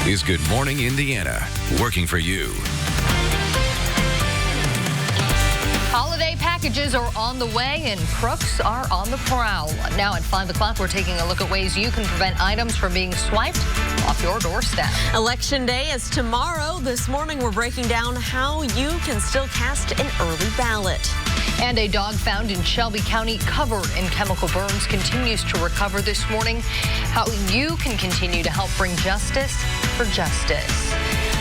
is Good Morning Indiana, working for you. Holiday packages are on the way and crooks are on the prowl. Now at 5 o'clock, we're taking a look at ways you can prevent items from being swiped off your doorstep. Election day is tomorrow. This morning, we're breaking down how you can still cast an early ballot. And a dog found in Shelby County covered in chemical burns continues to recover this morning. How you can continue to help bring justice for justice.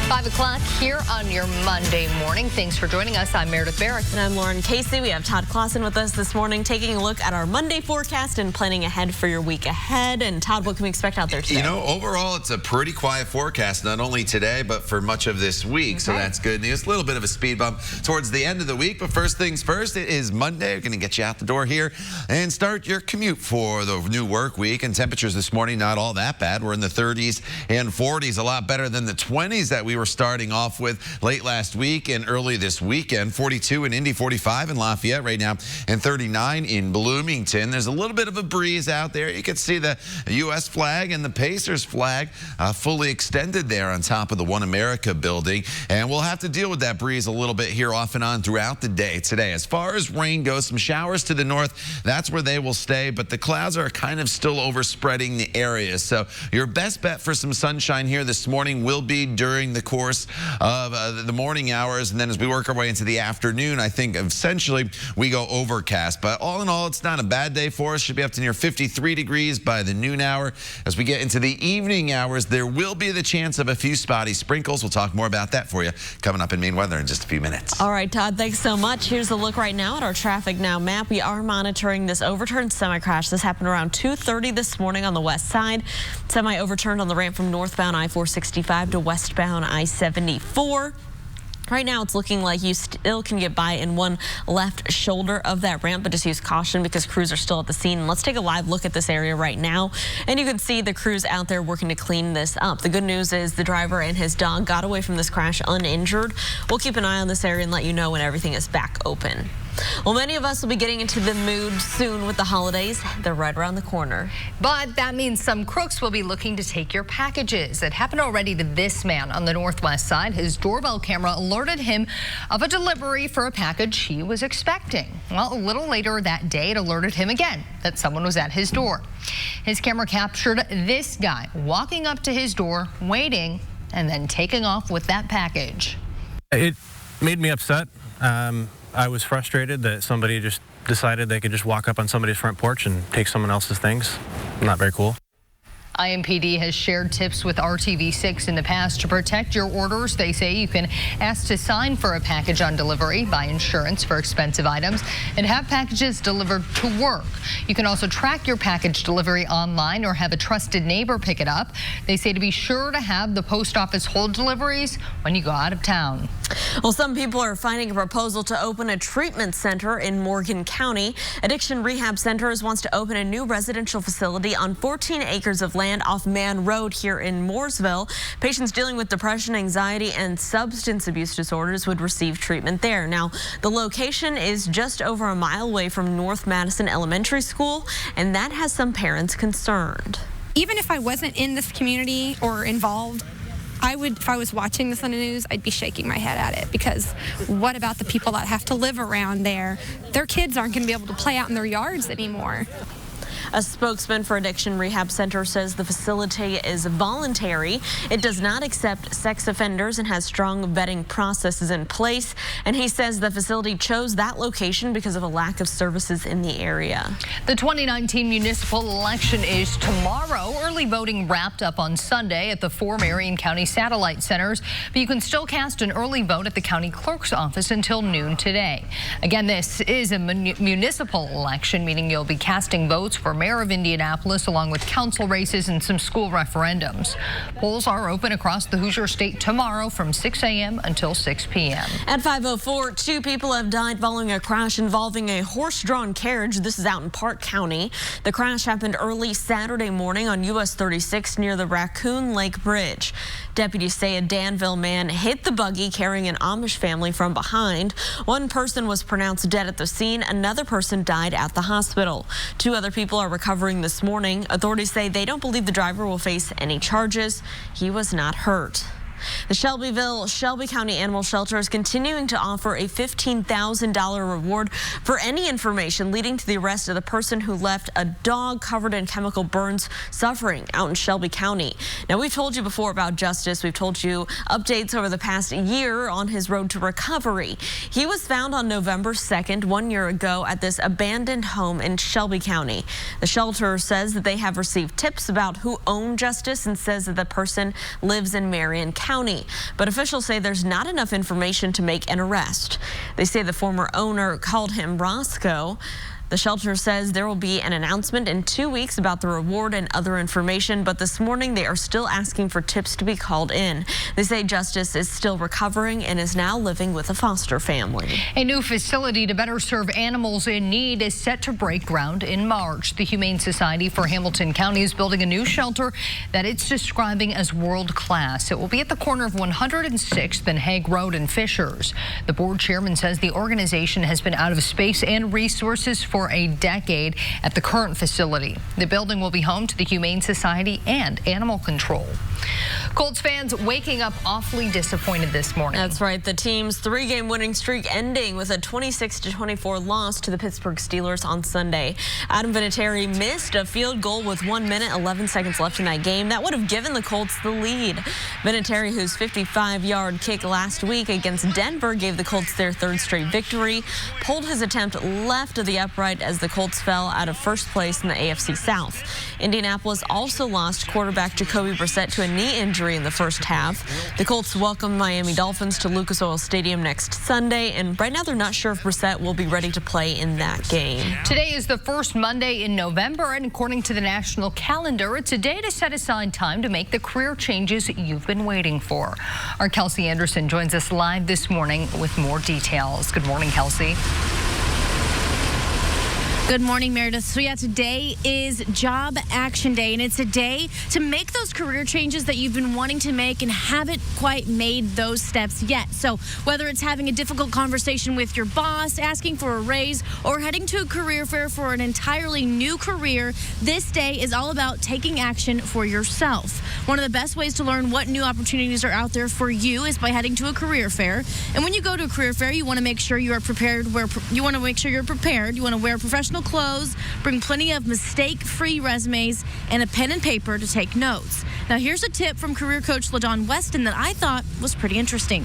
5 o'clock here on your Monday morning. Thanks for joining us. I'm Meredith Barrett. And I'm Lauren Casey. We have Todd Clausen with us this morning, taking a look at our Monday forecast and planning ahead for your week ahead. And Todd, what can we expect out there today? You know, overall, it's a pretty quiet forecast, not only today, but for much of this week. Okay. So that's good news. A little bit of a speed bump towards the end of the week. But first things first, it is Monday. We're going to get you out the door here and start your commute for the new work week. And temperatures this morning, not all that bad. We're in the 30s and 40s, a lot better than the 20s that we were starting off with late last week and early this weekend. 42 in Indy, 45 in Lafayette right now, and 39 in Bloomington. There's a little bit of a breeze out there. You can see the U.S. flag and the Pacers flag fully extended there on top of the One America building. And we'll have to deal with that breeze a little bit here off and on throughout the day today. As far as rain goes, some showers to the north. That's where they will stay, but the clouds are kind of still overspreading the area. So your best bet for some sunshine here this morning will be during the course of the morning hours, and then as we work our way into the afternoon, I think essentially we go overcast. But all in all, it's not a bad day for us. Should be up to near 53 degrees by the noon hour. As we get into the evening hours, there will be the chance of a few spotty sprinkles. We'll talk more about that for you coming up in Maine Weather in just a few minutes. All right, Todd, thanks so much. Here's a look right now at our Traffic Now map. We are monitoring this overturned semi-crash. This happened around 2:30 this morning on the west side. Semi overturned on the ramp from northbound I-465 to westbound I-74. Right now, it's looking like you still can get by in one left shoulder of that ramp, but just use caution because crews are still at the scene. Let's take a live look at this area right now, and you can see the crews out there working to clean this up. The good news is the driver and his dog got away from this crash uninjured. We'll keep an eye on this area and let you know when everything is back open. Well, many of us will be getting into the mood soon with the holidays. They're right around the corner. But that means some crooks will be looking to take your packages. It happened already to this man on the northwest side. His doorbell camera alerted him of a delivery for a package he was expecting. Well, a little later that day, it alerted him again that someone was at his door. His camera captured this guy walking up to his door, waiting, and then taking off with that package. It made me upset. I was frustrated that somebody just decided they could just walk up on somebody's front porch and take someone else's things. Not very cool. IMPD has shared tips with RTV6 in the past to protect your orders. They say you can ask to sign for a package on delivery, buy insurance for expensive items, and have packages delivered to work. You can also track your package delivery online or have a trusted neighbor pick it up. They say to be sure to have the post office hold deliveries when you go out of town. Well, some people are finding a proposal to open a treatment center in Morgan County. Addiction Rehab Centers wants to open a new residential facility on 14 acres of land off Man Road here in Mooresville. Patients dealing with depression, anxiety, and substance abuse disorders would receive treatment there. Now, the location is just over a mile away from North Madison Elementary School, and that has some parents concerned. Even if I wasn't in this community or involved, if I was watching this on the news, I'd be shaking my head at it, because what about the people that have to live around there? Their kids aren't going to be able to play out in their yards anymore. A spokesman for Addiction Rehab Center says the facility is voluntary. It does not accept sex offenders and has strong vetting processes in place. And he says the facility chose that location because of a lack of services in the area. The 2019 municipal election is tomorrow. Early voting wrapped up on Sunday at the 4 Marion County satellite centers, but you can still cast an early vote at the county clerk's office until noon today. Again, this is a municipal election, meaning you'll be casting votes for mayor of Indianapolis, along with council races and some school referendums. Polls are open across the Hoosier State tomorrow from 6 a.m. until 6 p.m. At 5:04, 2 people have died following a crash involving a horse-drawn carriage. This is out in Park County. The crash happened early Saturday morning on US 36 near the Raccoon Lake Bridge. Deputies say a Danville man hit the buggy carrying an Amish family from behind. One person was pronounced dead at the scene. Another person died at the hospital. 2 other people are are recovering this morning. Authorities say they don't believe the driver will face any charges. He was not hurt. The Shelby County Animal Shelter is continuing to offer a $15,000 reward for any information leading to the arrest of the person who left a dog covered in chemical burns suffering out in Shelby County. Now, we've told you before about Justice. We've told you updates over the past year on his road to recovery. He was found on November 2nd, 1 year ago, at this abandoned home in Shelby County. The shelter says that they have received tips about who owned Justice and says that the person lives in Marion County. But officials say there's not enough information to make an arrest. They say the former owner called him Roscoe. The shelter says there will be an announcement in 2 weeks about the reward and other information, but this morning they are still asking for tips to be called in. They say Justice is still recovering and is now living with a foster family. A new facility to better serve animals in need is set to break ground in March. The Humane Society for Hamilton County is building a new shelter that it's describing as world-class. It will be at the corner of 106th and Hague Road in Fishers. The board chairman says the organization has been out of space and resources for a decade at the current facility. The building will be home to the Humane Society and Animal Control. Colts fans waking up awfully disappointed this morning. That's right. The team's 3-game winning streak ending with a 26-24 loss to the Pittsburgh Steelers on Sunday. Adam Vinatieri missed a field goal with 1 minute, 11 seconds left in that game. That would have given the Colts the lead. Vinatieri, whose 55-yard kick last week against Denver gave the Colts their 3rd straight victory, pulled his attempt left of the upright as the Colts fell out of first place in the AFC South. Indianapolis also lost quarterback Jacoby Brissett to a knee injury in the first half. The Colts welcome Miami Dolphins to Lucas Oil Stadium next Sunday, and right now they're not sure if Brissett will be ready to play in that game. Today is the first Monday in November, and according to the national calendar, it's a day to set aside time to make the career changes you've been waiting for. Our Kelsey Anderson joins us live this morning with more details. Good morning, Kelsey. Good morning, Meredith. So yeah, today is Job Action Day, and it's a day to make those career changes that you've been wanting to make and haven't quite made those steps yet. So whether it's having a difficult conversation with your boss, asking for a raise, or heading to a career fair for an entirely new career, this day is all about taking action for yourself. One of the best ways to learn what new opportunities are out there for you is by heading to a career fair. And when you go to a career fair, you want to make sure you are prepared. You want to wear professional clothes, bring plenty of mistake-free resumes, and a pen and paper to take notes. Now, here's a tip from career coach LaDawn Weston that I thought was pretty interesting.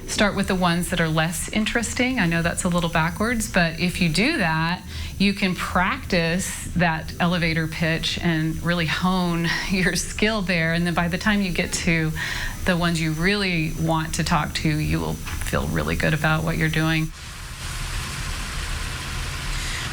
Start with the ones that are less interesting. I know that's a little backwards, but if you do that, you can practice that elevator pitch and really hone your skill there. And then by the time you get to the ones you really want to talk to, you will feel really good about what you're doing.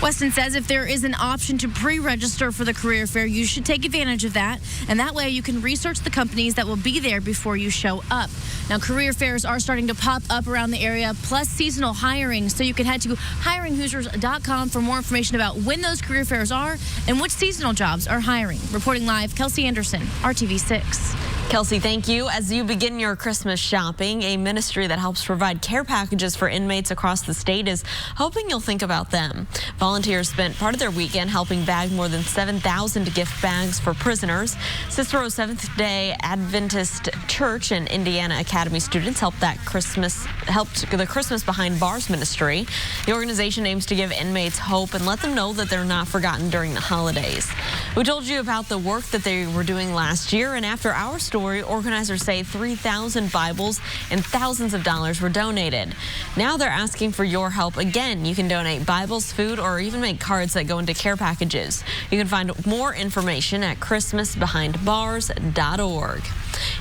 Weston says if there is an option to pre-register for the career fair, you should take advantage of that. And that way you can research the companies that will be there before you show up. Now, career fairs are starting to pop up around the area, plus seasonal hiring. So you can head to hiringhoosiers.com for more information about when those career fairs are and which seasonal jobs are hiring. Reporting live, Kelsey Anderson, RTV6. Kelsey, thank you. As you begin your Christmas shopping, a ministry that helps provide care packages for inmates across the state is hoping you'll think about them. Volunteers spent part of their weekend helping bag more than 7,000 gift bags for prisoners. Cicero Seventh-day Adventist Church and Indiana Academy students helped the Christmas Behind Bars ministry. The organization aims to give inmates hope and let them know that they're not forgotten during the holidays. We told you about the work that they were doing last year, and after our story, organizers say 3,000 Bibles and thousands of dollars were donated. Now they're asking for your help again. You can donate Bibles, food, or even make cards that go into care packages. You can find more information at christmasbehindbars.org.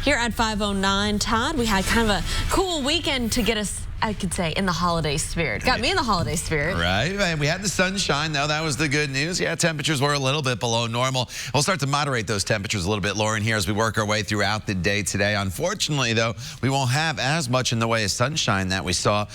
Here at 5:09, Todd, we had kind of a cool weekend to get us, I could say, in the holiday spirit. Got me in the holiday spirit. Right. And we had the sunshine, though. That was the good news. Yeah, temperatures were a little bit below normal. We'll start to moderate those temperatures a little bit, Lauren, here as we work our way throughout the day today. Unfortunately, though, we won't have as much in the way of sunshine that we saw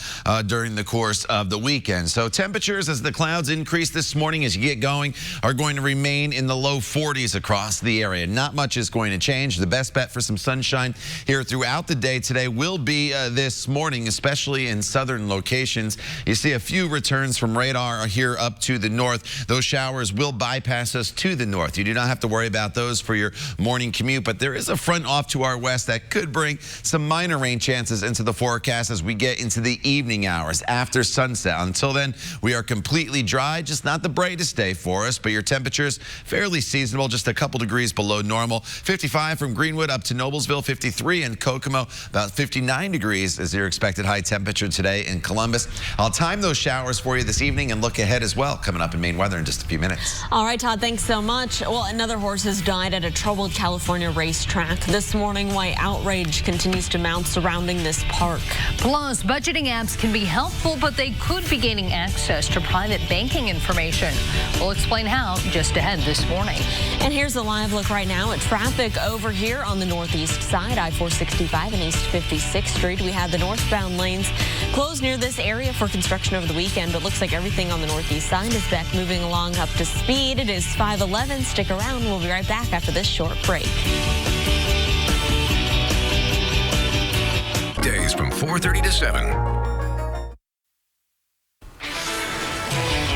during the course of the weekend. So temperatures, as the clouds increase this morning as you get going, are going to remain in the low 40s across the area. Not much is going to change. The best bet for some sunshine here throughout the day today will be this morning, especially mostly in southern locations. You see a few returns from radar here up to the north. Those showers will bypass us to the north. You do not have to worry about those for your morning commute, but there is a front off to our west that could bring some minor rain chances into the forecast as we get into the evening hours after sunset. Until then, we are completely dry, just not the brightest day for us, but your temperatures fairly seasonable, just a couple degrees below normal. 55 from Greenwood up to Noblesville, 53 in Kokomo, about 59 degrees is your expected high temperature today in Columbus. I'll time those showers for you this evening and look ahead as well, coming up in Maine weather in just a few minutes. All right, Todd, thanks so much. Well, another horse has died at a troubled California racetrack this morning, while outrage continues to mount surrounding this park. Plus, budgeting apps can be helpful, but they could be gaining access to private banking information. We'll explain how just ahead this morning. And here's a live look right now at traffic over here on the northeast side, I-465 and East 56th Street. We had the northbound lanes closed near this area for construction over the weekend, but looks like everything on the northeast side is back moving along up to speed. It is 5:11. Stick around. We'll be right back after this short break. Days from 4:30 to 7.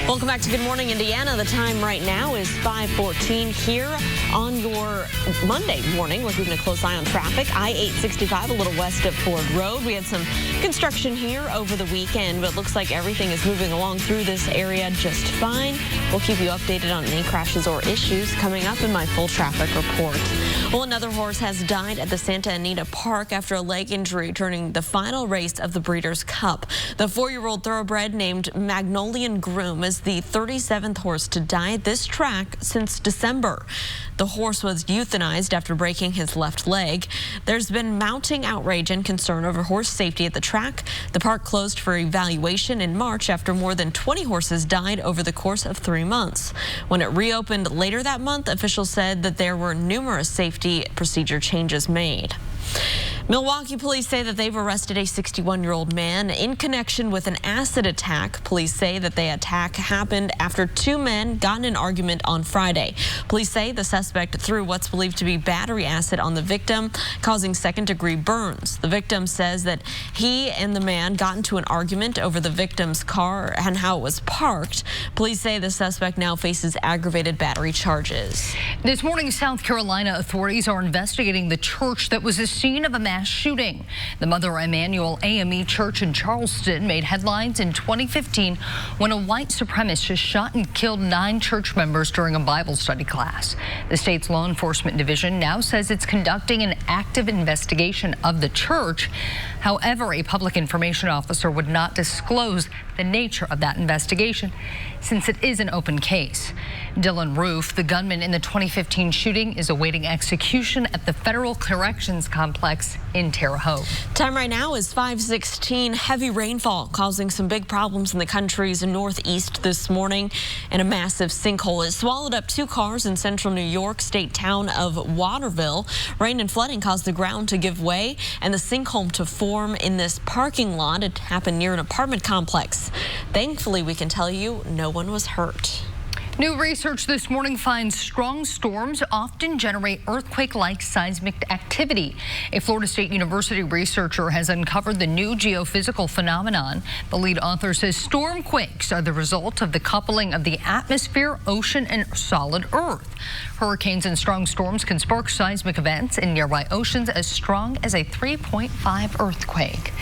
Welcome back to Good Morning Indiana. The time right now is 5:14 here on your Monday morning. We're keeping a close eye on traffic. I-865 a little west of Ford Road. We had some construction here over the weekend, but it looks like everything is moving along through this area just fine. We'll keep you updated on any crashes or issues coming up in my full traffic report. Well, another horse has died at the Santa Anita Park after a leg injury during the final race of the Breeders' Cup. The 4-year-old thoroughbred named Magnolian Groom is the 37th horse to die at this track since December. The horse was euthanized after breaking his left leg. There's been mounting outrage and concern over horse safety at the track. The park closed for evaluation in March after more than 20 horses died over the course of 3 months. When it reopened later that month, officials said that there were numerous safety procedure changes made. Milwaukee police say that they've arrested a 61-year-old man in connection with an acid attack. Police say that the attack happened after 2 men got in an argument on Friday. Police say the suspect threw what's believed to be battery acid on the victim, causing second-degree burns. The victim says that he and the man got into an argument over the victim's car and how it was parked. Police say the suspect now faces aggravated battery charges. This morning, South Carolina authorities are investigating the church that was the scene of a mass shooting. The Mother Emanuel AME Church in Charleston made headlines in 2015 when a white supremacist shot and killed 9 church members during a Bible study class. The state's law enforcement division now says it's conducting an active investigation of the church. However, a public information officer would not disclose the nature of that investigation since it is an open case. Dylan Roof, the gunman in the 2015 shooting, is awaiting execution at the Federal Corrections Complex in Terre Haute. Time right now is 5:16. Heavy rainfall causing some big problems in the country's northeast this morning, and a massive sinkhole has swallowed up 2 cars in central New York state town of Waterville. Rain and flooding caused the ground to give way and the sinkhole to form in this parking lot. It happened near an apartment complex. Thankfully, we can tell you no one was hurt. New research this morning finds strong storms often generate earthquake-like seismic activity. A Florida State University researcher has uncovered the new geophysical phenomenon. The lead author says stormquakes are the result of the coupling of the atmosphere, ocean, and solid earth. Hurricanes and strong storms can spark seismic events in nearby oceans as strong as a 3.5 earthquake.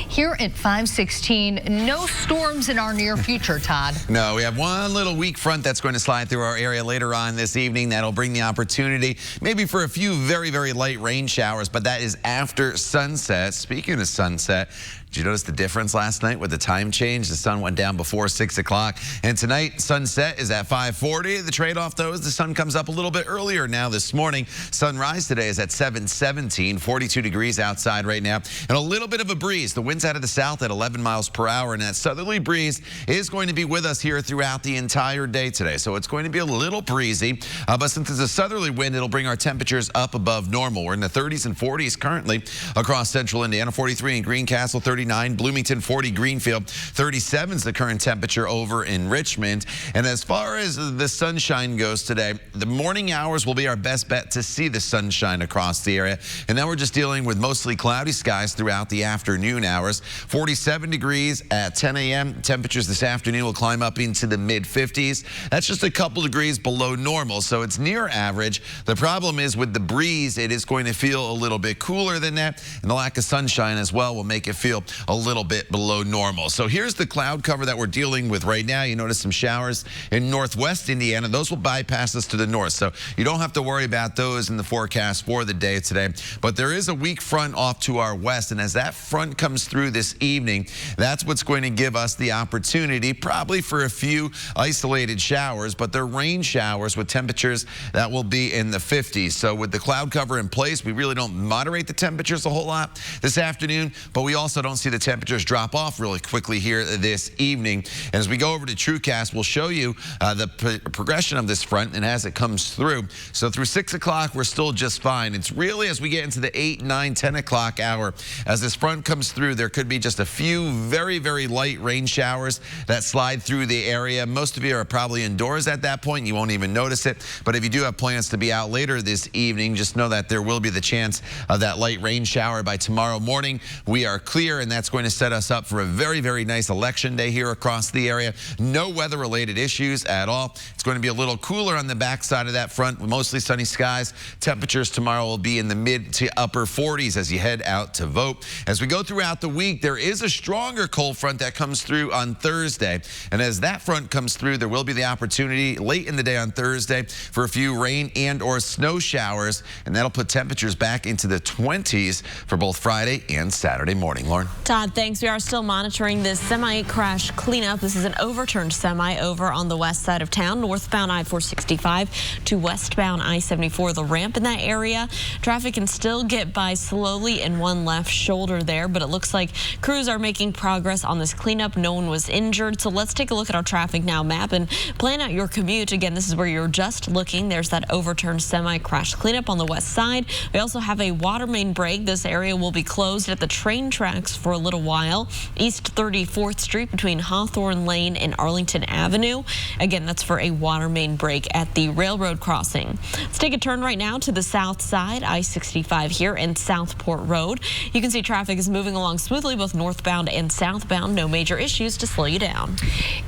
Here at 5:16, no storms in our near future, Todd. No, we have one little weak front that's going to slide through our area later on this evening. That'll bring the opportunity maybe for a few very, very light rain showers, but that is after sunset. Speaking of sunset, did you notice the difference last night with the time change? The sun went down before 6 o'clock. And tonight, sunset is at 5:40. The trade-off, though, is the sun comes up a little bit earlier now this morning. Sunrise today is at 7:17, 42 degrees outside right now. And a little bit of a breeze. The wind's out of the south at 11 miles per hour. And that southerly breeze is going to be with us here throughout the entire day today. Sunday. So it's going to be a little breezy, but since it's a southerly wind, it'll bring our temperatures up above normal. We're in the 30s and 40s currently across central Indiana. 43 in Greencastle, 39, Bloomington, 40, Greenfield, 37 is the current temperature over in Richmond. And as far as the sunshine goes today, the morning hours will be our best bet to see the sunshine across the area. And then we're just dealing with mostly cloudy skies throughout the afternoon hours. 47 degrees at 10 a.m. Temperatures this afternoon will climb up into the mid-50s. That's just a couple degrees below normal, so it's near average. The problem is with the breeze, it is going to feel a little bit cooler than that, and the lack of sunshine as well will make it feel a little bit below normal. So here's the cloud cover that we're dealing with right now. You notice some showers in northwest Indiana. Those will bypass us to the north, so you don't have to worry about those in the forecast for the day today. But there is a weak front off to our west, and as that front comes through this evening, that's what's going to give us the opportunity probably for a few isolated showers, but they're rain showers with temperatures that will be in the 50s. So with the cloud cover in place, we really don't moderate the temperatures a whole lot this afternoon, but we also don't see the temperatures drop off really quickly here this evening. And as we go over to TrueCast, we'll show you the progression of this front and as it comes through. So through 6 o'clock, we're still just fine. It's really as we get into the 8, 9, 10 o'clock hour, as this front comes through, there could be just a few very, very light rain showers that slide through the area. Most of you are probably indoors at that point. You won't even notice it. But if you do have plans to be out later this evening, just know that there will be the chance of that light rain shower by tomorrow morning. We are clear, and that's going to set us up for a very, very nice election day here across the area. No weather-related issues at all. It's going to be a little cooler on the backside of that front with mostly sunny skies. Temperatures tomorrow will be in the mid to upper 40s as you head out to vote. As we go throughout the week, there is a stronger cold front that comes through on Thursday. And as that front comes through, there will be the opportunity late in the day on Thursday for a few rain and or snow showers, and that'll put temperatures back into the 20s for both Friday and Saturday morning. Lauren? Todd, thanks. We are still monitoring this semi-crash cleanup. This is an overturned semi over on the west side of town, northbound I-465 to westbound I-74, the ramp in that area. Traffic can still get by slowly in one left shoulder there, but it looks like crews are making progress on this cleanup. No one was injured. So let's take a look at our traffic now map and plan out your commute. Again, this is where you're just looking. There's that overturned semi-crash cleanup on the west side. We also have a water main break. This area will be closed at the train tracks for a little while. East 34th Street between Hawthorne Lane and Arlington Avenue. Again, that's for a water main break at the railroad crossing. Let's take a turn right now to the south side, I-65 here and Southport Road. You can see traffic is moving along smoothly, both northbound and southbound. No major issues to slow you down.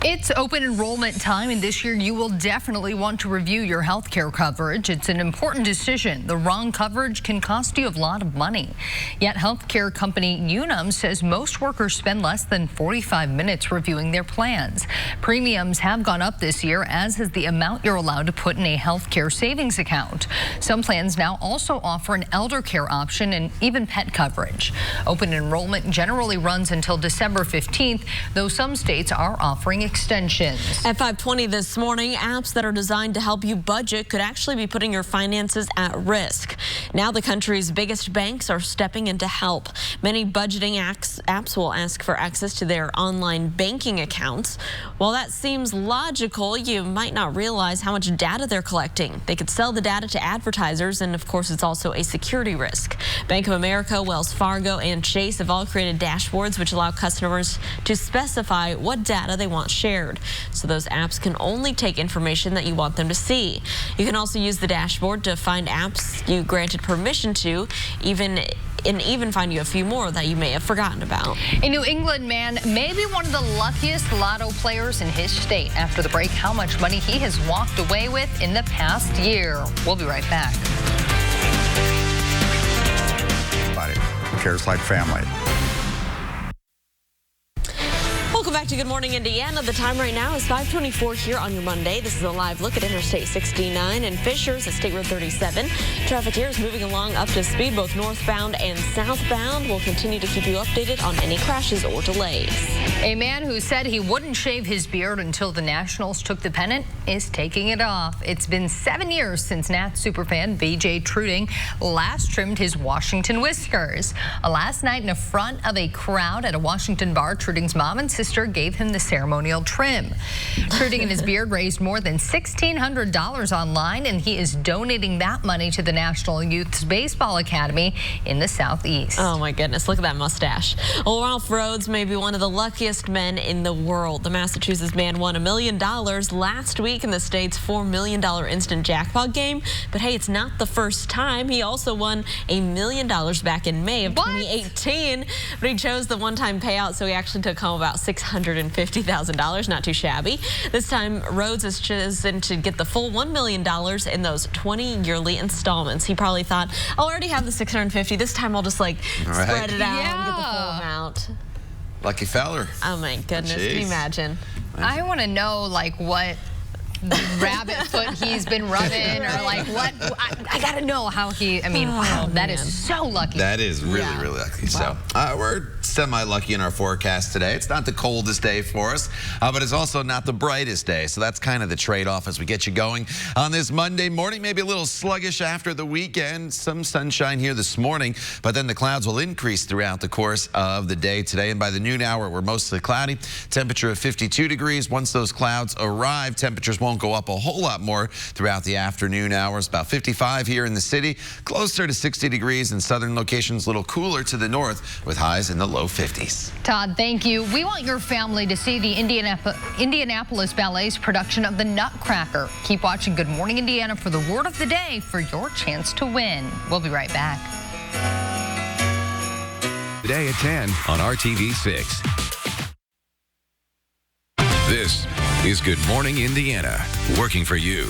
It's open enrollment time, and this year you will definitely want to review your health care coverage. It's an important decision. The wrong coverage can cost you a lot of money. Yet health care company Unum says most workers spend less than 45 minutes reviewing their plans. Premiums have gone up this year, as has the amount you're allowed to put in a health care savings account. Some plans now also offer an elder care option and even pet coverage. Open enrollment generally runs until December 15th, though some states are offering extensions. At 5:20 this morning, apps that are designed to help you budget could actually be putting your finances at risk. Now the country's biggest banks are stepping in to help. Many budgeting apps will ask for access to their online banking accounts. While that seems logical, you might not realize how much data they're collecting. They could sell the data to advertisers, and of course it's also a security risk. Bank of America, Wells Fargo, and Chase have all created dashboards which allow customers to specify what data they want shared. So those apps can only take information that you want them to see. You can also use the dashboard to find apps you granted permission to, even find you a few more that you may have forgotten about. A New England man may be one of the luckiest lotto players in his state. After the break, how much money he has walked away with in the past year. We'll be right back. Who cares like family? Welcome back to Good Morning Indiana. The time right now is 5:24 here on your Monday. This is a live look at Interstate 69 and Fishers at State Road 37. Traffic here is moving along up to speed, both northbound and southbound. We'll continue to keep you updated on any crashes or delays. A man who said he wouldn't shave his beard until the Nationals took the pennant is taking it off. It's been 7 years since Nats superfan B.J. Truding last trimmed his Washington whiskers. Last night in front of a crowd at a Washington bar, Truding's mom and sister gave him the ceremonial trim. Fruiting in his beard raised more than $1,600 online, and he is donating that money to the National Youth Baseball Academy in the Southeast. Oh my goodness, look at that mustache. Well, Ralph Rhodes may be one of the luckiest men in the world. The Massachusetts man won $1 million last week in the state's $4 million instant jackpot game. But hey, it's not the first time. He also won $1 million back in May of 2018. But he chose the one-time payout, so he actually took home about $650,000. Not too shabby. This time, Rhodes has chosen to get the full $1 million in those 20 yearly installments. He probably thought, I'll already have the $650. This time I'll just like spread it out and get the full amount. Lucky feller. Oh my goodness, can you imagine? I want to know like what rabbit foot he's been rubbing or like what. I got to know how he, I mean, wow, that is so lucky. That is really, really lucky. Wow. So we're semi-lucky in our forecast today. It's not the coldest day for us, but it's also not the brightest day. So that's kind of the trade-off as we get you going on this Monday morning. Maybe a little sluggish after the weekend. Some sunshine here this morning, but then the clouds will increase throughout the course of the day today. And by the noon hour, we're mostly cloudy. Temperature of 52 degrees. Once those clouds arrive, temperatures won't go up a whole lot more throughout the afternoon hours. About 55 here in the city, closer to 60 degrees in southern locations, a little cooler to the north with highs in the low 50s. Todd, thank you. We want your family to see the Indianapolis Ballet's production of The Nutcracker. Keep watching Good Morning Indiana for the word of the day for your chance to win. We'll be right back. Today at 10 on RTV6. This is Good Morning Indiana, working for you.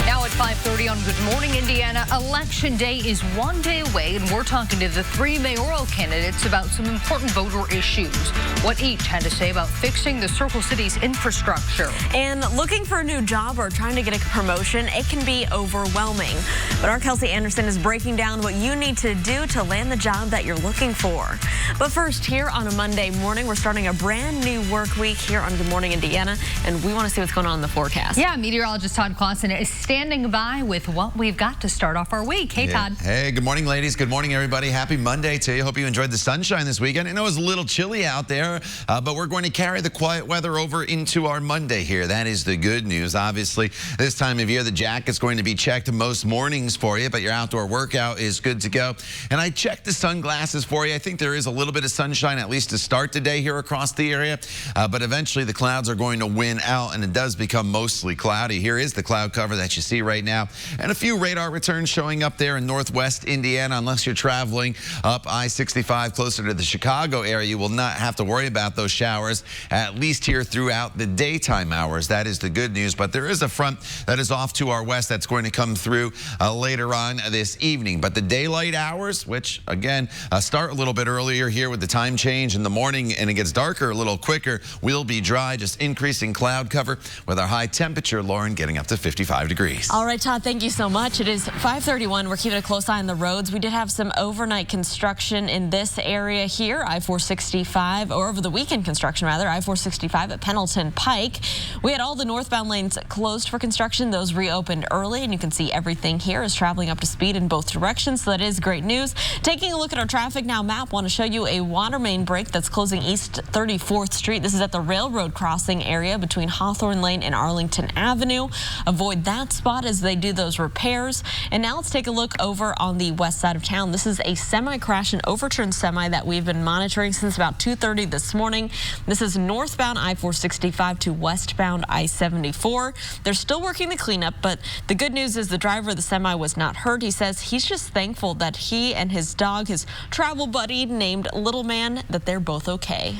Now at 5:30 on Good Morning Indiana, Election Day is one day away, and we're talking to the 3 mayoral candidates about some important voter issues, what each had to say about fixing the Circle City's infrastructure. And looking for a new job or trying to get a promotion, it can be overwhelming. But our Kelsey Anderson is breaking down what you need to do to land the job that you're looking for. But first, here on a Monday morning, we're starting a brand new work week here on Good Morning Indiana, and we want to see what's going on in the forecast. Yeah, meteorologist Todd Clausen is standing by with what we've got to start off our week. Hey, Todd. Hey, good morning, ladies. Good morning, everybody. Happy Monday to you. Hope you enjoyed the sunshine this weekend. I know it was a little chilly out there, but we're going to carry the quiet weather over into our Monday here. That is the good news. Obviously, this time of year, the jacket's going to be checked most mornings for you, but your outdoor workout is good to go. And I checked the sunglasses for you. I think there is a little bit of sunshine, at least to start the day here across the area, but eventually the clouds are going to win out, and it does become mostly cloudy. Here is the cloud cover that you see right now, and a few radar returns showing up there in northwest Indiana. Unless you're traveling up I-65 closer to the Chicago area, you will not have to worry about those showers, at least here throughout the daytime hours. That is the good news, but there is a front that is off to our west that's going to come through later on this evening. But the daylight hours, which again start a little bit earlier here with the time change in the morning, and it gets darker a little quicker, will be dry, just increasing cloud cover with our high temperature, Lauren, getting up to 55 degrees. All right, Todd, thank you so much. It is 5:31. We're keeping a close eye on the roads. We did have some overnight construction in this area here, I-465, or over the weekend construction, rather, I-465 at Pendleton Pike. We had all the northbound lanes closed for construction. Those reopened early, and you can see everything here is traveling up to speed in both directions, so that is great news. Taking a look at our traffic now map, want to show you a water main break that's closing East 34th Street. This is at the railroad crossing area between Hawthorne Lane and Arlington Avenue. Avoid that spot as they do those repairs. And now let's take a look over on the west side of town. This is a semi-crash and overturned semi that we've been monitoring since about 2:30 this morning. This is northbound I-465 to westbound I-74. They're still working the cleanup, but the good news is the driver of the semi was not hurt. He says he's just thankful that he and his dog, his travel buddy named Little Man, that they're both okay.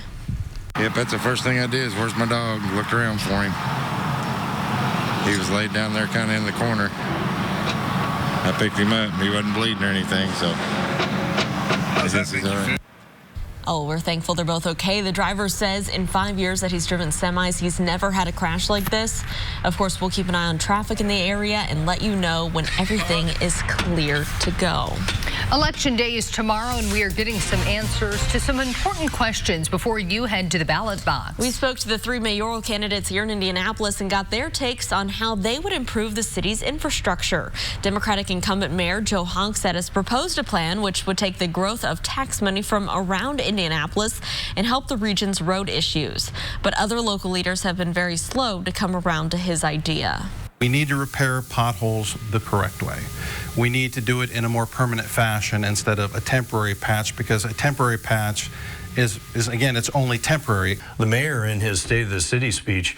Yep, that's the first thing I did is, where's my dog? Looked around for him. He was laid down there kind of in the corner. I picked him up. He wasn't bleeding or anything, so I guess he's all right. Oh, we're thankful they're both okay. The driver says in 5 years that he's driven semis, he's never had a crash like this. Of course, we'll keep an eye on traffic in the area and let you know when everything is clear to go. Election day is tomorrow, and we are getting some answers to some important questions before you head to the ballot box. We spoke to the 3 mayoral candidates here in Indianapolis and got their takes on how they would improve the city's infrastructure. Democratic incumbent Mayor Joe Hogsett has proposed a plan which would take the growth of tax money from around Indianapolis and help the region's road issues. But other local leaders have been very slow to come around to his idea. We need to repair potholes the correct way. We need to do it in a more permanent fashion instead of a temporary patch, because a temporary patch is again, it's only temporary. The mayor in his State of the City speech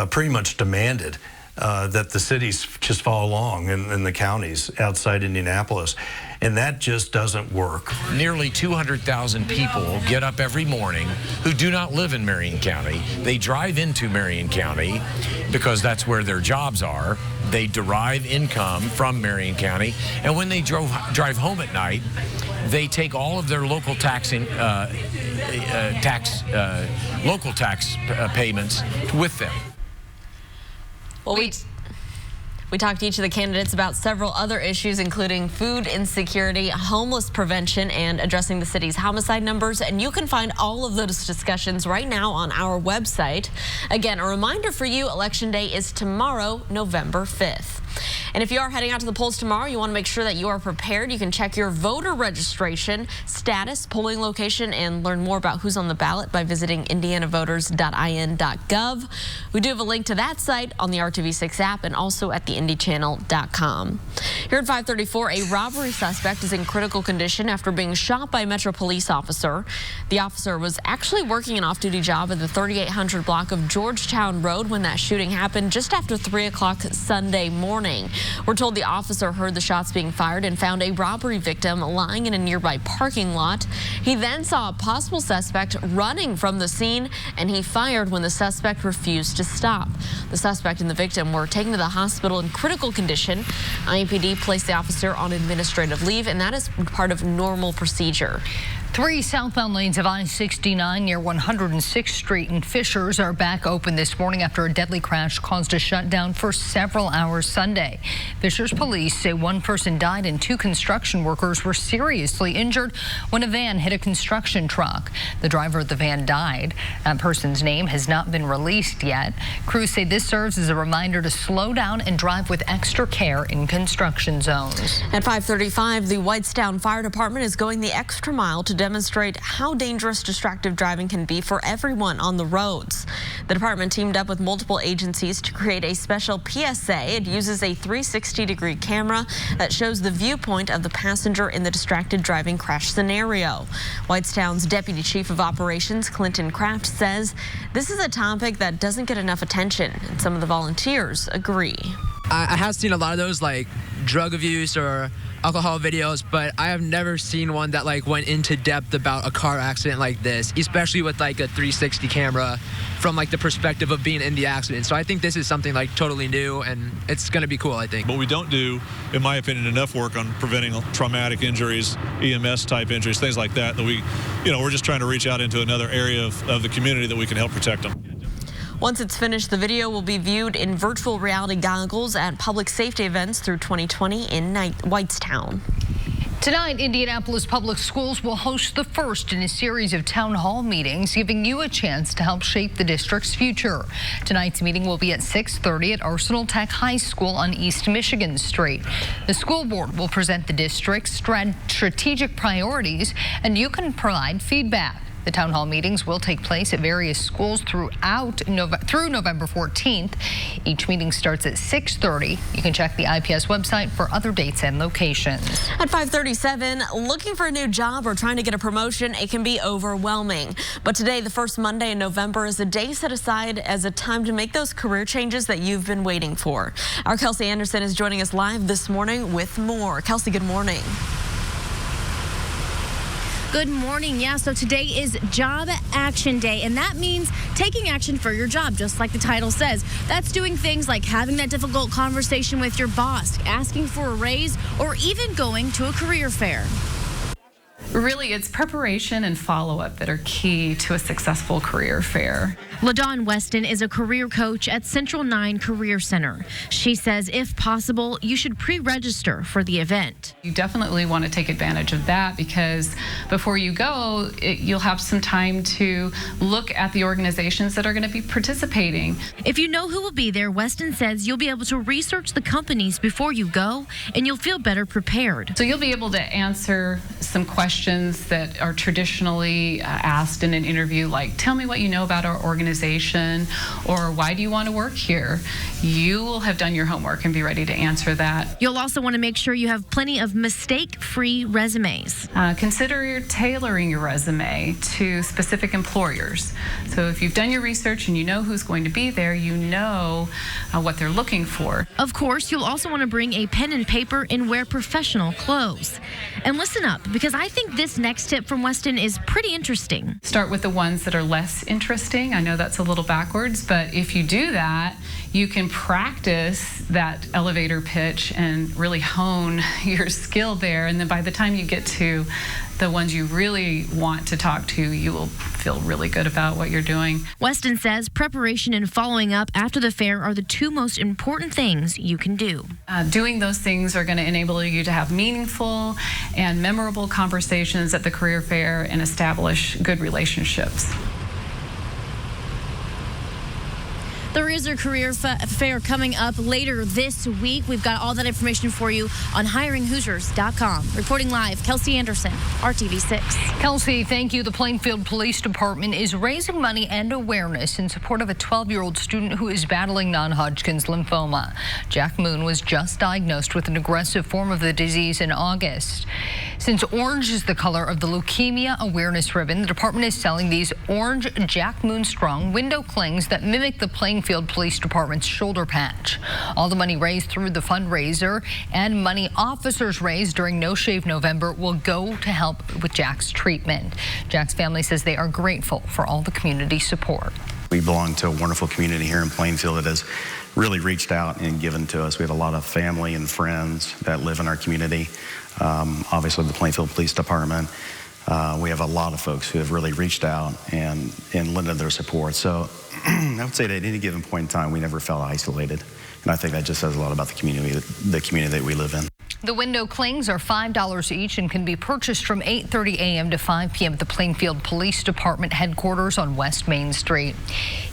pretty much demanded that the cities just follow along in the counties outside Indianapolis. And that just doesn't work. Nearly 200,000 people get up every morning who do not live in Marion County. They drive into Marion County because that's where their jobs are. They derive income from Marion County. And when they drive home at night, they take all of their local tax payments with them. Well, we talked to each of the candidates about several other issues, including food insecurity, homeless prevention, and addressing the city's homicide numbers. And you can find all of those discussions right now on our website. Again, a reminder for you, Election Day is tomorrow, November 5th. And if you are heading out to the polls tomorrow, you want to make sure that you are prepared. You can check your voter registration status, polling location, and learn more about who's on the ballot by visiting indianavoters.in.gov. We do have a link to that site on the RTV6 app and also at theindychannel.com. Here at 534, a robbery suspect is in critical condition after being shot by a Metro police officer. The officer was actually working an off-duty job at the 3800 block of Georgetown Road when that shooting happened just after 3 o'clock Sunday morning. We're told the officer heard the shots being fired and found a robbery victim lying in a nearby parking lot. He then saw a possible suspect running from the scene, and he fired when the suspect refused to stop. The suspect and the victim were taken to the hospital in critical condition. IMPD placed the officer on administrative leave, and that is part of normal procedure. 3 southbound lanes of I-69 near 106th Street in Fishers are back open this morning after a deadly crash caused a shutdown for several hours Sunday. Fishers police say 1 person died and 2 construction workers were seriously injured when a van hit a construction truck. The driver of the van died. That person's name has not been released yet. Crews say this serves as a reminder to slow down and drive with extra care in construction zones. At 5:35, the Whitestown Fire Department is going the extra mile to demonstrate how dangerous distracted driving can be for everyone on the roads. The department teamed up with multiple agencies to create a special PSA. It uses a 360-degree camera that shows the viewpoint of the passenger in the distracted driving crash scenario. Whitestown's Deputy Chief of Operations, Clinton Kraft, says this is a topic that doesn't get enough attention, and some of the volunteers agree. I have seen a lot of those, like drug abuse or alcohol videos, but I have never seen one that went into depth about a car accident like this, especially with a 360 camera from the perspective of being in the accident. So I think this is something totally new, and it's going to be cool, I think. But we don't do, in my opinion, enough work on preventing traumatic injuries, EMS type injuries, things like that we're just trying to reach out into another area of the community that we can help protect them. Once it's finished, the video will be viewed in virtual reality goggles at public safety events through 2020 in Whitestown. Tonight, Indianapolis Public Schools will host the first in a series of town hall meetings, giving you a chance to help shape the district's future. Tonight's meeting will be at 6:30 at Arsenal Tech High School on East Michigan Street. The school board will present the district's strategic priorities, and you can provide feedback. The town hall meetings will take place at various schools through November 14th. Each meeting starts at 6:30. You can check the IPS website for other dates and locations. At 5:37, looking for a new job or trying to get a promotion, it can be overwhelming. But today, the first Monday in November, is a day set aside as a time to make those career changes that you've been waiting for. Our Kelsey Anderson is joining us live this morning with more. Kelsey, good morning. Good morning. Yeah, so today is Job Action Day, and that means taking action for your job, just like the title says. That's doing things like having that difficult conversation with your boss, asking for a raise, or even going to a career fair. Really, it's preparation and follow-up that are key to a successful career fair. LaDawn Weston is a career coach at Central 9 Career Center. She says if possible, you should pre-register for the event. You definitely want to take advantage of that because before you go, you'll have some time to look at the organizations that are going to be participating. If you know who will be there, Weston says you'll be able to research the companies before you go and you'll feel better prepared. So you'll be able to answer some questions that are traditionally asked in an interview, like tell me what you know about our organization, or why do you want to work here? You will have done your homework and be ready to answer that. You'll also want to make sure you have plenty of mistake-free resumes. Consider tailoring your resume to specific employers. So if you've done your research and you know who's going to be there, you know what they're looking for. Of course, you'll also want to bring a pen and paper and wear professional clothes. And listen up, because I think this next tip from Weston is pretty interesting. Start with the ones that are less interesting. I know that's a little backwards, but if you do that, you can practice that elevator pitch and really hone your skill there. And then by the time you get to the ones you really want to talk to, you will feel really good about what you're doing. Weston says preparation and following up after the fair are the two most important things you can do. Doing those things are going to enable you to have meaningful and memorable conversations at the career fair and establish good relationships. There is a career fair coming up later this week. We've got all that information for you on hiringhoosiers.com. Reporting live, Kelsey Anderson, RTV6. Kelsey, thank you. The Plainfield Police Department is raising money and awareness in support of a 12-year-old student who is battling non-Hodgkin's lymphoma. Jack Moon was just diagnosed with an aggressive form of the disease in August. Since orange is the color of the leukemia awareness ribbon, the department is selling these orange Jack Moon Strong window clings that mimic the Plainfield Police Department's shoulder patch. All the money raised through the fundraiser and money officers raised during No Shave November will go to help with Jack's treatment. Jack's family says they are grateful for all the community support. We belong to a wonderful community here in Plainfield that has really reached out and given to us. We have a lot of family and friends that live in our community. Obviously the Plainfield Police Department. We have a lot of folks who have really reached out and lended their support. So I would say that at any given point in time, we never felt isolated. And I think that just says a lot about the community that we live in. The window clings are $5 each and can be purchased from 8:30 a.m. to 5 p.m. at the Plainfield Police Department headquarters on West Main Street.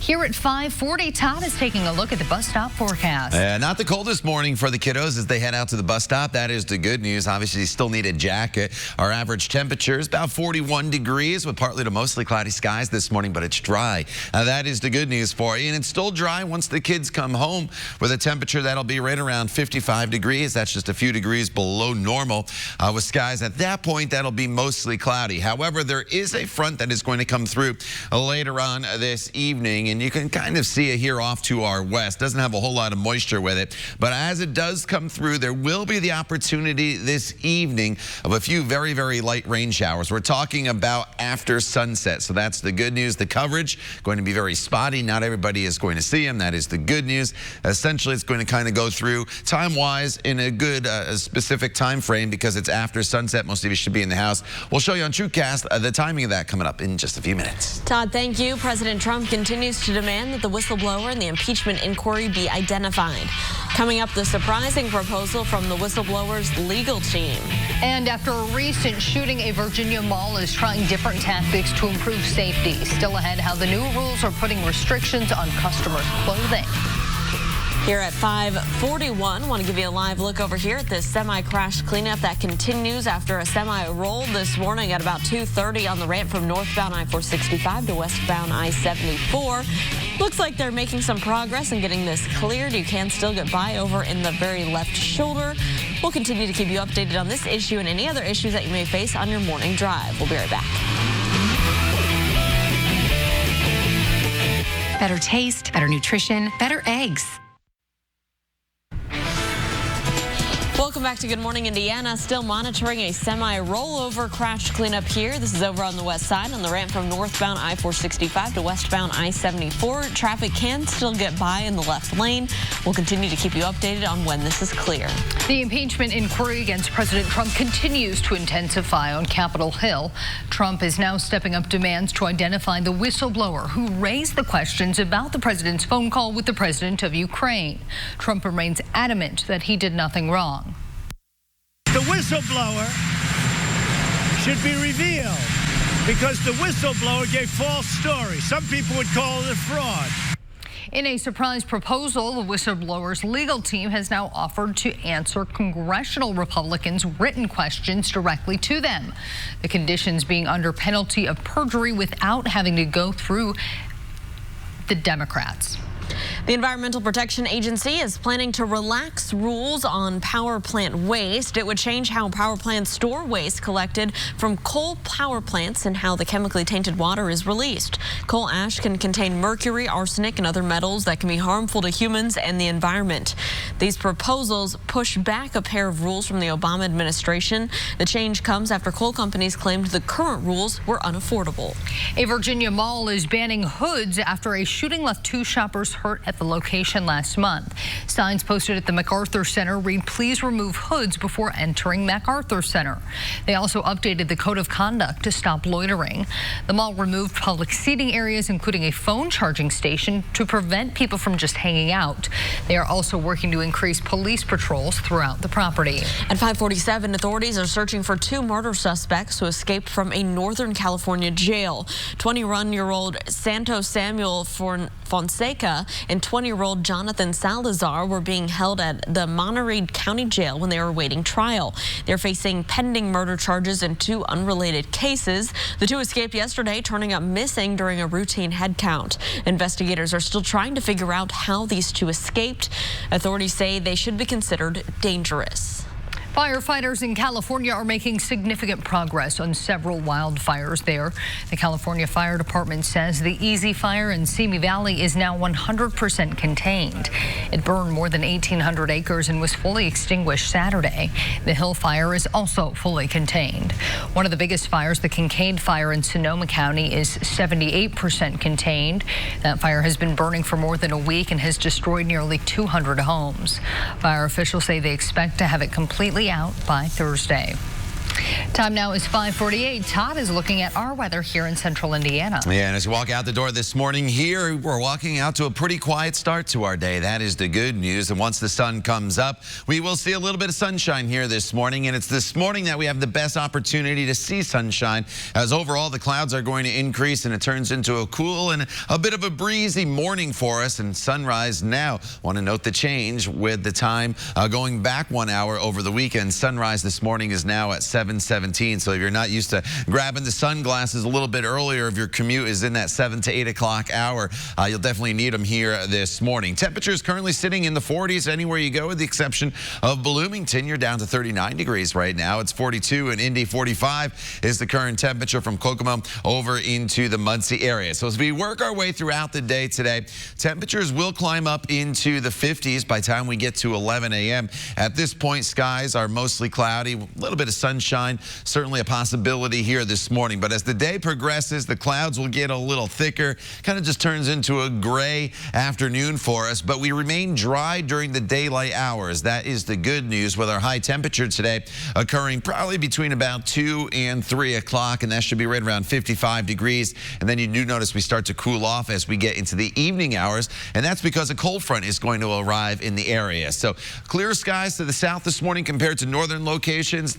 Here at 5:40, Todd is taking a look at the bus stop forecast. Not the coldest morning for the kiddos as they head out to the bus stop. That is the good news. Obviously, you still need a jacket. Our average temperature is about 41 degrees with partly to mostly cloudy skies this morning, but it's dry. That is the good news for you. And it's still dry once the kids come home with a temperature that'll be right around 55 degrees. That's just a few degrees below normal with skies at that point that'll be mostly cloudy. However, there is a front that is going to come through later on this evening, and you can kind of see it here off to our west. Doesn't have a whole lot of moisture with it, but as it does come through, there will be the opportunity this evening of a few very, very light rain showers. We're talking about after sunset, so that's the good news. The coverage going to be very spotty. Not everybody is going to see them. That is the good news. Essentially, it's going to kind of go through time-wise in a good specific time frame because it's after sunset. Most of you should be in the house. We'll show you on TrueCast the timing of that coming up in just a few minutes. Todd, thank you. President Trump continues to demand that the whistleblower in the impeachment inquiry be identified. Coming up, the surprising proposal from the whistleblower's legal team. And after a recent shooting, a Virginia mall is trying different tactics to improve safety. Still ahead, how the new rules are putting restrictions on customers' clothing. Here at 5:41, want to give you a live look over here at this semi-crash cleanup that continues after a semi rolled this morning at about 2:30 on the ramp from northbound I-465 to westbound I-74. Looks like they're making some progress in getting this cleared. You can still get by over in the very left shoulder. We'll continue to keep you updated on this issue and any other issues that you may face on your morning drive. We'll be right back. Better taste, better nutrition, better eggs. Welcome back to Good Morning Indiana. Still monitoring a semi-rollover crash cleanup here. This is over on the west side on the ramp from northbound I-465 to westbound I-74. Traffic can still get by in the left lane. We'll continue to keep you updated on when this is clear. The impeachment inquiry against President Trump continues to intensify on Capitol Hill. Trump is now stepping up demands to identify the whistleblower who raised the questions about the president's phone call with the president of Ukraine. Trump remains adamant that he did nothing wrong. The whistleblower should be revealed because the whistleblower gave false stories. Some people would call it a fraud. In a surprise proposal, the whistleblower's legal team has now offered to answer congressional Republicans' written questions directly to them. The conditions being under penalty of perjury without having to go through the Democrats. The Environmental Protection Agency is planning to relax rules on power plant waste. It would change how power plants store waste collected from coal power plants and how the chemically tainted water is released. Coal ash can contain mercury, arsenic, and other metals that can be harmful to humans and the environment. These proposals push back a pair of rules from the Obama administration. The change comes after coal companies claimed the current rules were unaffordable. A Virginia mall is banning hoods after a shooting left 2 shoppers hurt at the location last month. Signs posted at the MacArthur Center read, "Please remove hoods before entering MacArthur Center." They also updated the code of conduct to stop loitering. The mall removed public seating areas, including a phone charging station, to prevent people from just hanging out. They are also working to increase police patrols throughout the property. At 5:47, authorities are searching for 2 murder suspects who escaped from a Northern California jail. 21-year-old Santos Samuel Fonseca and 20-year-old Jonathan Salazar were being held at the Monterey County Jail when they were awaiting trial. They're facing pending murder charges in 2 unrelated cases. The 2 escaped yesterday, turning up missing during a routine head count. Investigators are still trying to figure out how these 2 escaped. Authorities say they should be considered dangerous. Firefighters in California are making significant progress on several wildfires there. The California Fire Department says the Easy Fire in Simi Valley is now 100% contained. It burned more than 1,800 acres and was fully extinguished Saturday. The Hill Fire is also fully contained. One of the biggest fires, the Kincaid Fire in Sonoma County, is 78% contained. That fire has been burning for more than a week and has destroyed nearly 200 homes. Fire officials say they expect to have it completely out by Thursday. Time now is 5:48. Todd is looking at our weather here in central Indiana. Yeah, and as you walk out the door this morning here, we're walking out to a pretty quiet start to our day. That is the good news. And once the sun comes up, we will see a little bit of sunshine here this morning. And it's this morning that we have the best opportunity to see sunshine, as overall the clouds are going to increase and it turns into a cool and a bit of a breezy morning for us. And sunrise now. Want to note the change with the time going back 1 hour over the weekend. Sunrise this morning is now at 7:17. So if you're not used to grabbing the sunglasses a little bit earlier, if your commute is in that 7 to 8 o'clock hour, you'll definitely need them here this morning. Temperatures currently sitting in the 40s anywhere you go, with the exception of Bloomington. You're down to 39 degrees right now. It's 42 in Indy. 45 is the current temperature from Kokomo over into the Muncie area. So as we work our way throughout the day today, temperatures will climb up into the 50s by the time we get to 11 a.m. At this point, skies are mostly cloudy, a little bit of sunshine, certainly a possibility here this morning. But as the day progresses, the clouds will get a little thicker, kind of just turns into a gray afternoon for us. But we remain dry during the daylight hours. That is the good news, with our high temperature today occurring probably between about 2 and 3 o'clock, and that should be right around 55 degrees. And then you do notice we start to cool off as we get into the evening hours, and that's because a cold front is going to arrive in the area. So clear skies to the south this morning compared to northern locations.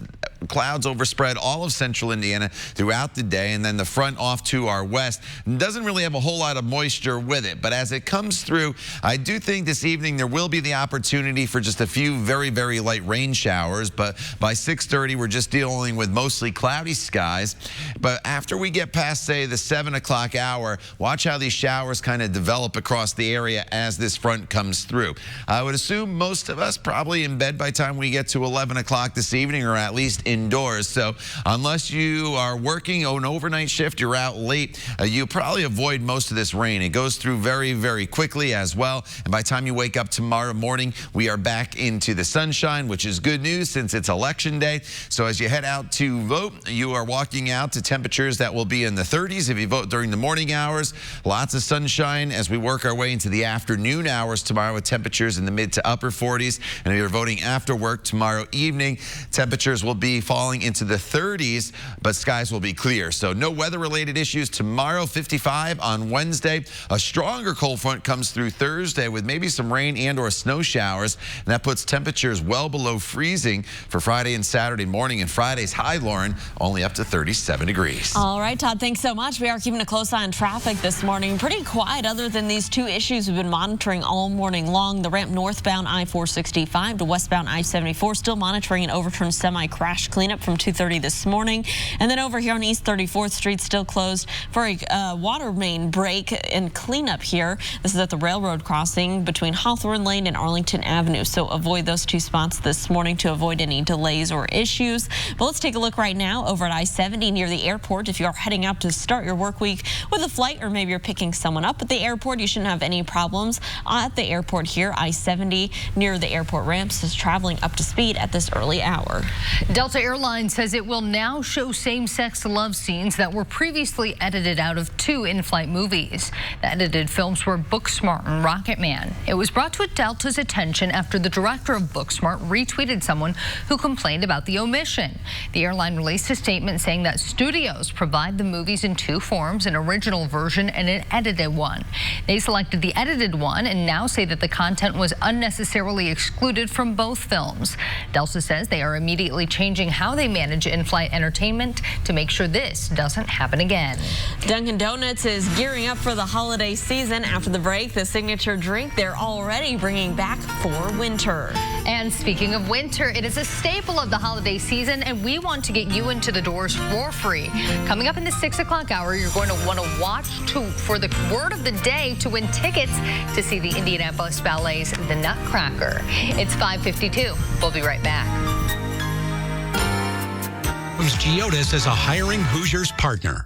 Clouds overspread all of central Indiana throughout the day, and then the front off to our west doesn't really have a whole lot of moisture with it. But as it comes through, I do think this evening there will be the opportunity for just a few very, very light rain showers. But by 6:30, we're just dealing with mostly cloudy skies. But after we get past, say, the 7 o'clock hour, watch how these showers kind of develop across the area as this front comes through. I would assume most of us probably in bed by the time we get to 11 o'clock this evening, or at least in indoors. So unless you are working an overnight shift, you're out late, you probably avoid most of this rain. It goes through very, very quickly as well. And by the time you wake up tomorrow morning, we are back into the sunshine, which is good news since it's election day. So as you head out to vote, you are walking out to temperatures that will be in the 30s if you vote during the morning hours. Lots of sunshine as we work our way into the afternoon hours tomorrow with temperatures in the mid to upper 40s. And if you're voting after work tomorrow evening, temperatures will be falling into the 30s, but skies will be clear. So no weather-related issues tomorrow. 55 on Wednesday. A stronger cold front comes through Thursday with maybe some rain and or snow showers. And that puts temperatures well below freezing for Friday and Saturday morning. And Friday's high, Lauren, only up to 37 degrees. All right, Todd, thanks so much. We are keeping a close eye on traffic this morning. Pretty quiet other than these two issues we've been monitoring all morning long. The ramp northbound I-465 to westbound I-74, still monitoring an overturned semi-crash cleanup from 2:30 this morning. And then over here on East 34th Street, still closed for a water main break and cleanup here. This is at the railroad crossing between Hawthorne Lane and Arlington Avenue. So avoid those two spots this morning to avoid any delays or issues. But let's take a look right now over at I-70 near the airport. If you are heading out to start your work week with a flight, or maybe you're picking someone up at the airport, you shouldn't have any problems at the airport here. I-70 near the airport ramps is traveling up to speed at this early hour. Delta Airlines says it will now show same-sex love scenes that were previously edited out of two in-flight movies. The edited films were Booksmart and Rocket Man. It was brought to Delta's attention after the director of Booksmart retweeted someone who complained about the omission. The airline released a statement saying that studios provide the movies in two forms, an original version and an edited one. They selected the edited one and now say that the content was unnecessarily excluded from both films. Delta says they are immediately changing how they manage in-flight entertainment to make sure this doesn't happen again. Dunkin' Donuts is gearing up for the holiday season. After the break, the signature drink they're already bringing back for winter. And speaking of winter, it is a staple of the holiday season, and we want to get you into the doors for free. Coming up in the 6 o'clock hour, you're going to want to watch for the word of the day to win tickets to see the Indianapolis Ballet's The Nutcracker. It's 5:52. We'll be right back. Geodis as a hiring Hoosiers partner.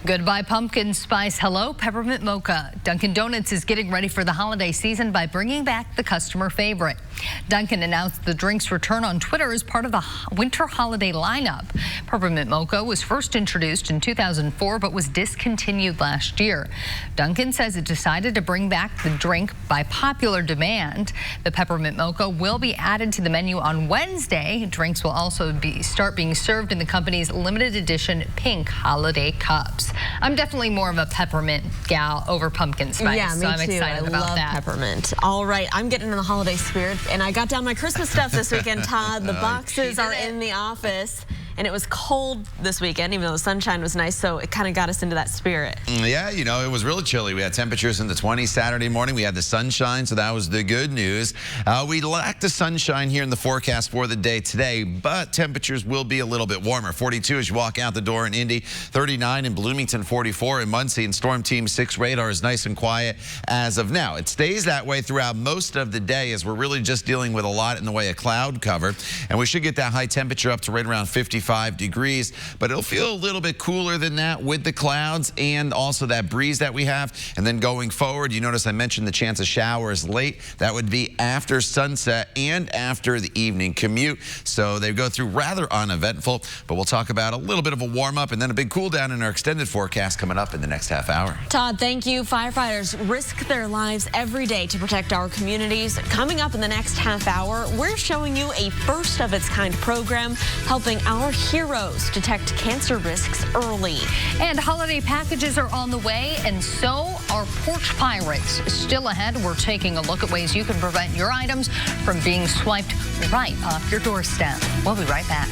Goodbye pumpkin spice, hello peppermint mocha. Dunkin' Donuts is getting ready for the holiday season by bringing back the customer favorite. Dunkin' announced the drink's return on Twitter as part of the winter holiday lineup. Peppermint mocha was first introduced in 2004 but was discontinued last year. Dunkin' says it decided to bring back the drink by popular demand. The peppermint mocha will be added to the menu on Wednesday. Drinks will also start being served in the company's limited edition pink holiday cups. I'm definitely more of a peppermint gal over pumpkin spice. Yeah, me so I'm too. excited about that. Peppermint. All right, I'm getting in the holiday spirit, and I got down my Christmas stuff this weekend, Todd. The boxes are in the office. And it was cold this weekend, even though the sunshine was nice, so it kind of got us into that spirit. Yeah, you know, it was really chilly. We had temperatures in the 20s Saturday morning. We had the sunshine, so that was the good news. We lacked the sunshine here in the forecast for the day today, but temperatures will be a little bit warmer. 42 as you walk out the door in Indy, 39 in Bloomington, 44 in Muncie, and Storm Team 6 radar is nice and quiet as of now. It stays that way throughout most of the day as we're really just dealing with a lot in the way of cloud cover, and we should get that high temperature up to right around 55 degrees, but it'll feel a little bit cooler than that with the clouds and also that breeze that we have. And then going forward, you notice I mentioned the chance of showers late. That would be after sunset and after the evening commute. So they go through rather uneventful, but we'll talk about a little bit of a warm up and then a big cool down in our extended forecast coming up in the next half hour. Todd, thank you. Firefighters risk their lives every day to protect our communities. Coming up in the next half hour, we're showing you a first of its kind program helping our heroes detect cancer risks early. And holiday packages are on the way, and so are porch pirates. Still ahead, we're taking a look at ways you can prevent your items from being swiped right off your doorstep. We'll be right back.